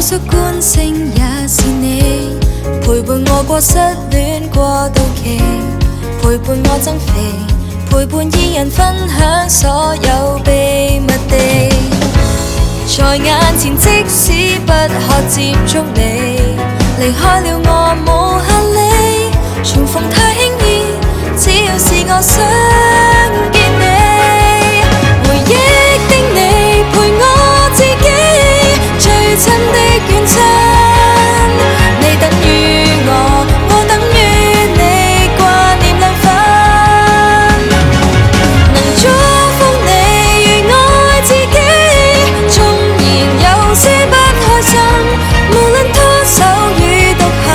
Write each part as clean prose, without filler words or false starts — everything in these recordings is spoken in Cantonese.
宿觀星也是你，陪伴我過失戀過渡期，陪伴我增肥，陪伴二人分享所有秘密地，在眼前即使不可接觸你，離開了我無限理，重逢太輕易，只要是我想見你，回憶的你陪我自己最親的遠親，你等於我等於你，掛念兩分，能祝福你如愛自己，縱然有些不開心，無論拖手與獨行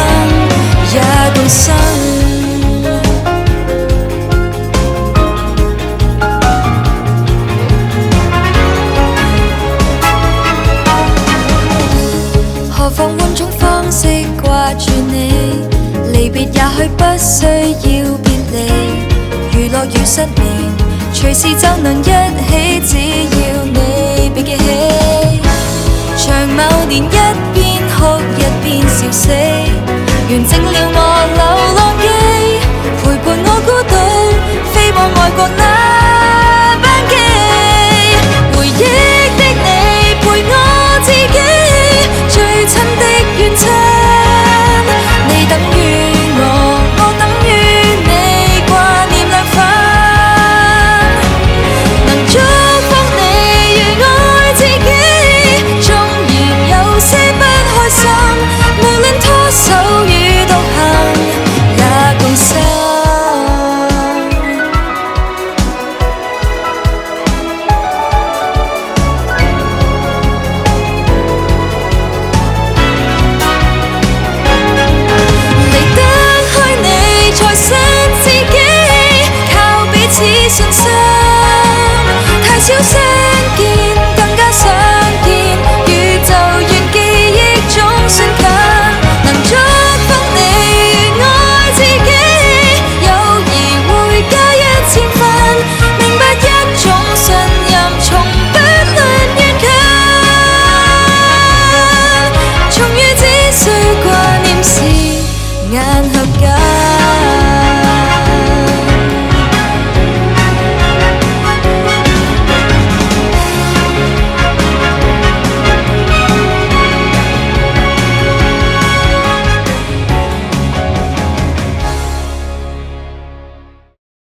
也共生。何況換種方式掛住你，離別也許不需要別離，娛樂與失眠隨時就能一起，只要你別記起，像某年一邊哭一邊笑死，完整了我